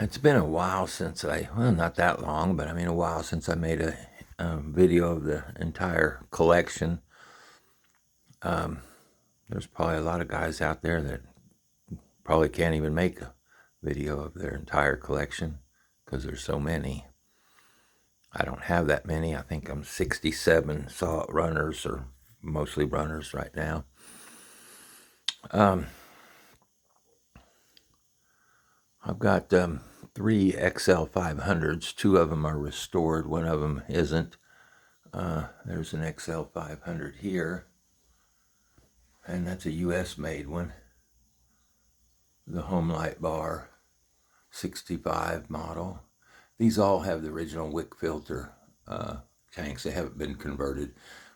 It's been a while since well, not that long, but I mean a while since I made a video of the entire collection. There's probably a lot of guys out there that probably can't even make a video of their entire collection because there's so many. I don't have that many. I think I'm 67 saw runners, or mostly runners right now. I've got 3 XL500s. 2 of them are restored. 1 of them isn't. There's an XL500 here, and that's a US made one. The Homelite bar, 65 model. These all have the original wick filter tanks. They haven't been converted,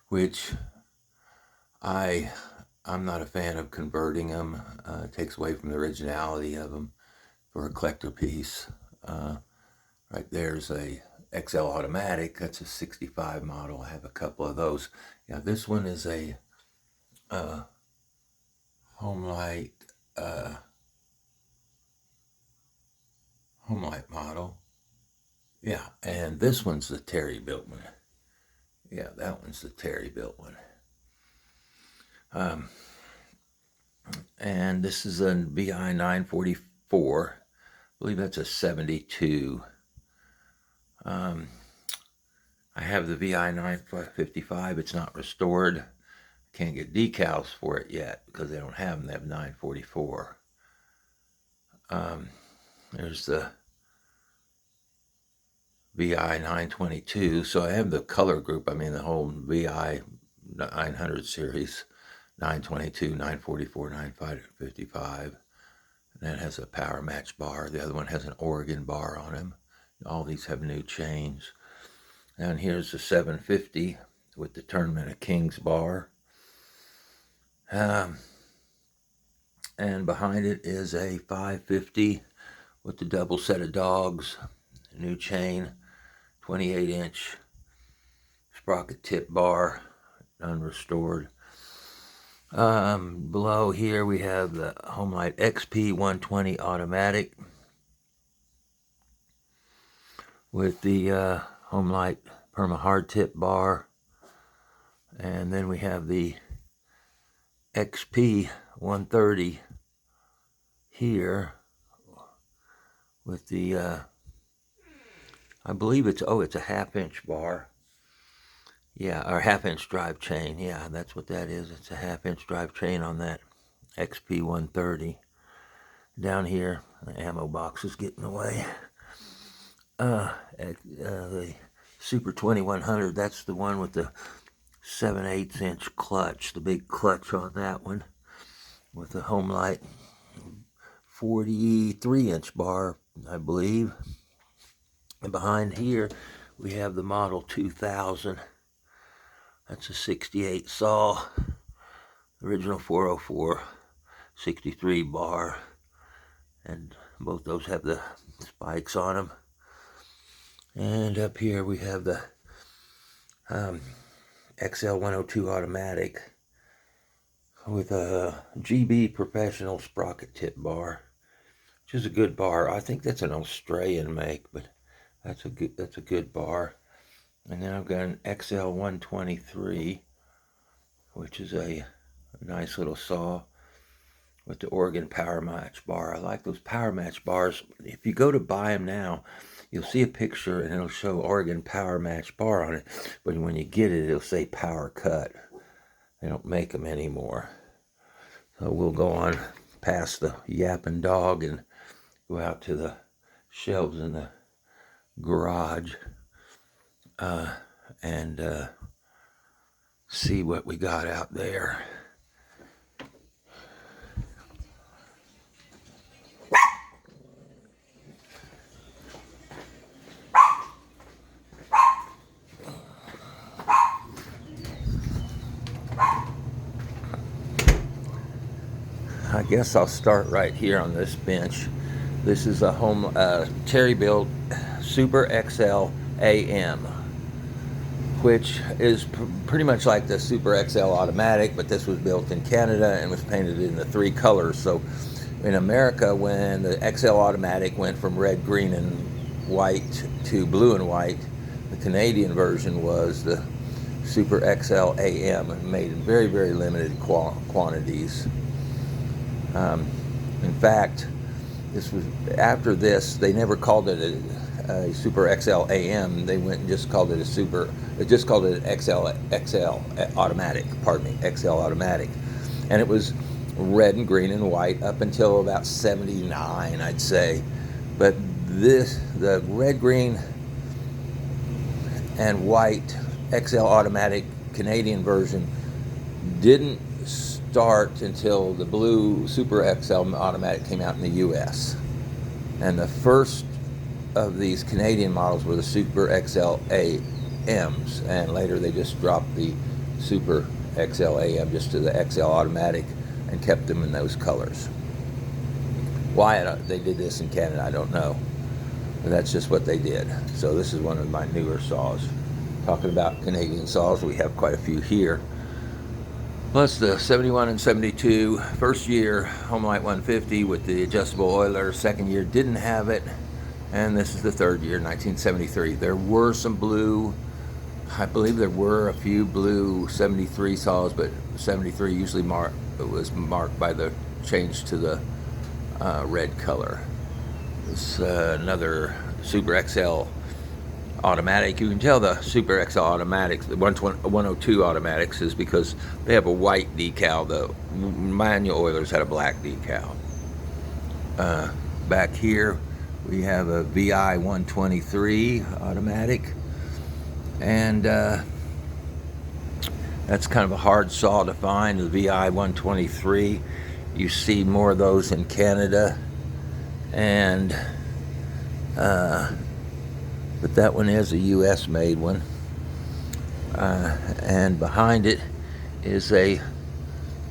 which I'm not a fan of converting them. It takes away from the originality of them for a collector piece. Right there's a XL automatic. That's a 65 model. I have a couple of those. Yeah, this one is a Homelite model. Yeah, and this one's the Terry built one. Yeah, that one's the Terry built one. And this is a VI 944. I believe that's a 72. I have the VI 955. It's not restored. Can't get decals for it yet because they don't have them. They have 944. There's the VI 922. So I have the color group. I mean, the whole VI 900 series. 922, 944, 955. And that has a power match bar. The other one has an Oregon bar on them. All these have new chains. And here's the 750 with the Tournament of Kings bar. And behind it is a 550 with the double set of dogs, new chain, 28-inch sprocket tip bar, unrestored. Below here we have the Homelite XP 120 automatic with the Homelite Perma hard tip bar, and then we have the XP 130 here with the I believe it's a half-inch bar. Yeah, or half-inch drive chain. Yeah, that's what that is. It's a half-inch drive chain on that XP 130. Down here, the ammo box is getting away. The Super 2100, that's the one with the 7/8 inch clutch, the big clutch on that one, with the Homelite 43-inch bar, I believe. And behind here, we have the Model 2000. That's a 68 saw, original 404, 63 bar, and both those have the spikes on them. And up here we have the XL 102 automatic with a GB Professional sprocket tip bar, which is a good bar. I think that's an Australian make, but that's a good bar. And then I've got an XL 123, which is a nice little saw with the Oregon power match bar. I like those power match bars. If you go to buy them now, you'll see a picture and it'll show Oregon power match bar on it. But when you get it, it'll say power cut. They don't make them anymore. So we'll go on past the yapping dog and go out to the shelves in the garage. And see what we got out there. I guess I'll start right here on this bench. This is a Terry built Super XL AM, which is pretty much like the Super XL automatic, but this was built in Canada and was painted in the 3 colors. So in America, when the XL automatic went from red, green, and white to blue and white, the Canadian version was the Super XL AM, made in very, very limited quantities. In fact, this was after this. They never called it a Super XL AM. They went and just called it a Super. They just called it an XL automatic. Pardon me, XL automatic, and it was red and green and white up until about '79, I'd say. But the red, green, and white XL automatic Canadian version didn't start until the blue Super XL automatic came out in the US. And the first of these Canadian models were the Super XL AMs, and later they just dropped the Super XL AM just to the XL automatic and kept them in those colors. Why they did this in Canada, I don't know. But that's just what they did. So this is one of my newer saws. Talking about Canadian saws, we have quite a few here. Plus the 71 and 72, first year Homelite 150 with the adjustable oiler, second year didn't have it, and this is the third year, 1973. There were some blue, I believe there were a few blue 73 saws, but 73 usually was marked by the change to the red color. It's another Super XL automatic. You can tell the Super XL automatics, the 102 automatics, is because they have a white decal. The manual oilers had a black decal. Back here we have a VI 123 automatic, and that's kind of a hard saw to find, the VI 123. You see more of those in Canada, and but that one is a US made one. And behind it is a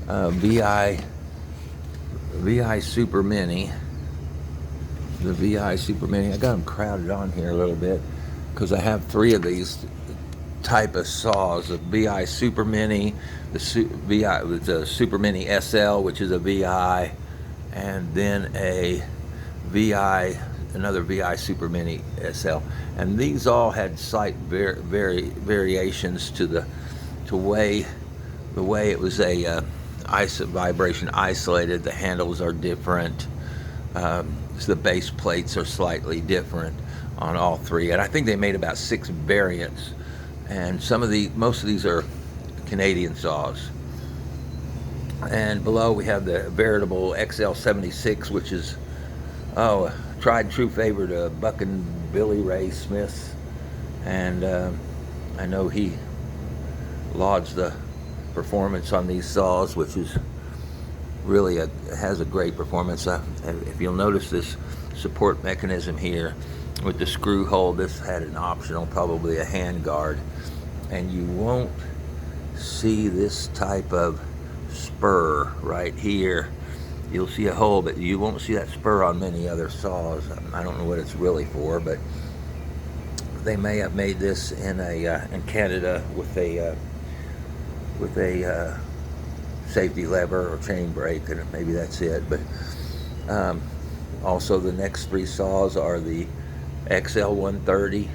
VI Super Mini. The VI Super Mini. I got them crowded on here a little bit because I have three of these type of saws: the VI Super Mini, the Super Mini SL, which is a VI, and then another VI Super Mini SL, and these all had slight variations to the way it was a vibration isolated. The handles are different. So the base plates are slightly different on all three, and I think they made about 6 variants. And most of these are Canadian saws. And below we have the veritable XL76, which is tried and true favorite of Buck and Billy Ray Smith, and I know he lauds the performance on these saws, which is really has a great performance. If you'll notice this support mechanism here with the screw hole, this had an optional, probably a hand guard, and you won't see this type of spur right here. You'll see a hole, but you won't see that spur on many other saws. I don't know what it's really for, but they may have made this in Canada with a safety lever or chain brake, and maybe that's it. But also the next 3 saws are the XL 130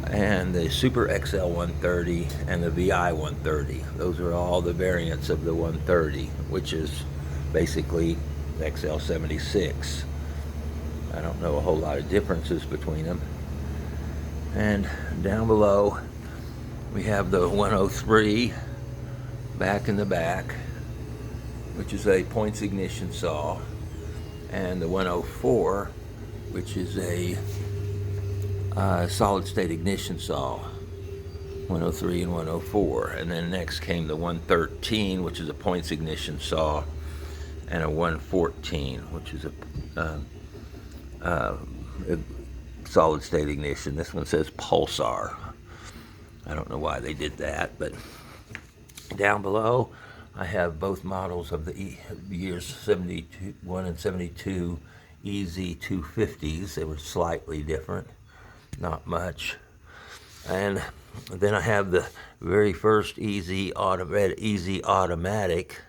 and the Super XL 130 and the VI 130. Those are all the variants of the 130, which is basically XL 76. I don't know a whole lot of differences between them. And down below we have the 103 back in the back, which is a points ignition saw, and the 104, which is a solid state ignition saw. 103 and 104. And then next came the 113, which is a points ignition saw, and a 114, which is a solid state ignition. This one says Pulsar. I don't know why they did that, but down below I have both models of the years 71 and 72 EZ 250s. They were slightly different, not much. And then I have the very first EZ automatic,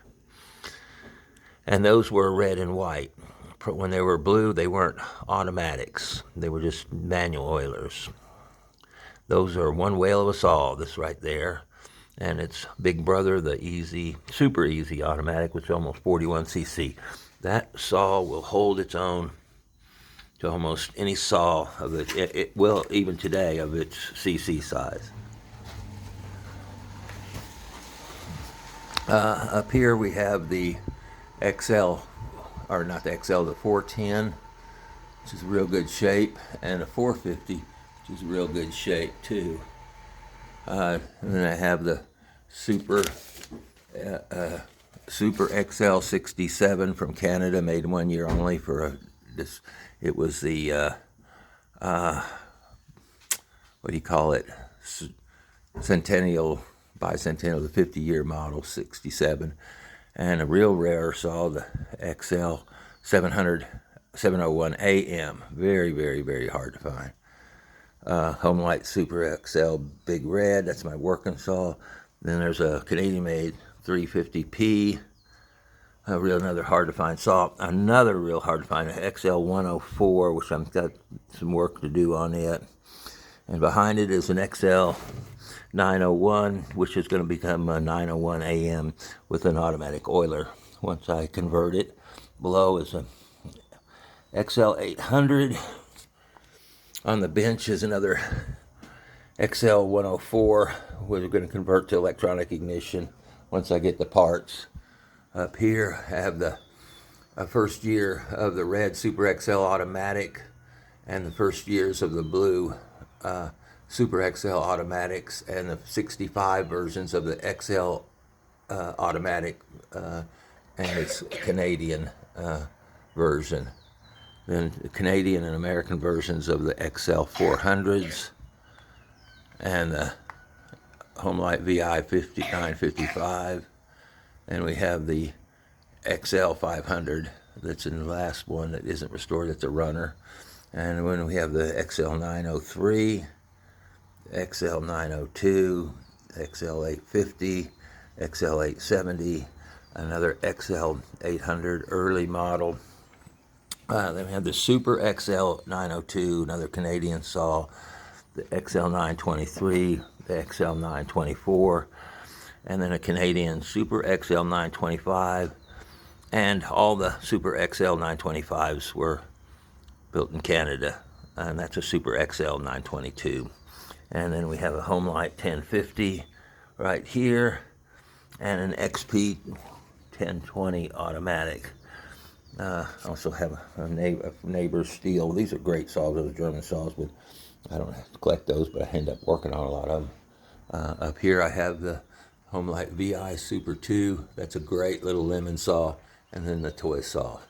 And those were red and white. When they were blue, they weren't automatics. They were just manual oilers. Those are one whale of a saw, this right there. And it's big brother, the easy, super easy automatic, which is almost 41 cc. That saw will hold its own to almost any saw of it will, even today, of its cc size. Up here we have the XL, or not the XL, the 410, which is real good shape, and a 450, which is real good shape too. And then I have the Super XL67 from Canada, made 1 year only for this. It was the what do you call it? Bicentennial, the 50-year model, 67, and a real rare saw, the XL 701 AM. Very, very, very hard to find. Homelite Super XL Big Red, that's my working saw. Then there's a Canadian-made 350P, another hard to find saw. Another real hard to find, an XL 104, which I've got some work to do on it. And behind it is an XL 901, which is going to become a 901 AM with an automatic oiler once I convert it. Below is a XL 800. On the bench is another XL 104, we're going to convert to electronic ignition once I get the parts. Up here I have the first year of the red Super XL automatic and the first years of the blue Super XL automatics, and the 65 versions of the XL automatic and its Canadian version. Then the Canadian and American versions of the XL 400s and the Homelite VI 5955. And we have the XL 500 that's in the last one that isn't restored, it's a runner. And when we have the XL 903, XL 902, XL 850, XL 870, another XL 800 early model. Then we have the Super XL 902, another Canadian saw, the XL 923, the XL 924, and then a Canadian Super XL 925, and all the Super XL 925s were built in Canada, and that's a Super XL 922. And then we have a Homelite 1050 right here, and an XP 1020 automatic. Also have a neighbor's steel. These are great saws, those German saws, but I don't have to collect those, but I end up working on a lot of them. Up here I have the Homelite VI Super 2. That's a great little lemon saw, and then the toy saw.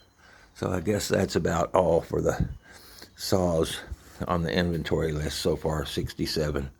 So I guess that's about all for the saws on the inventory list so far, 67.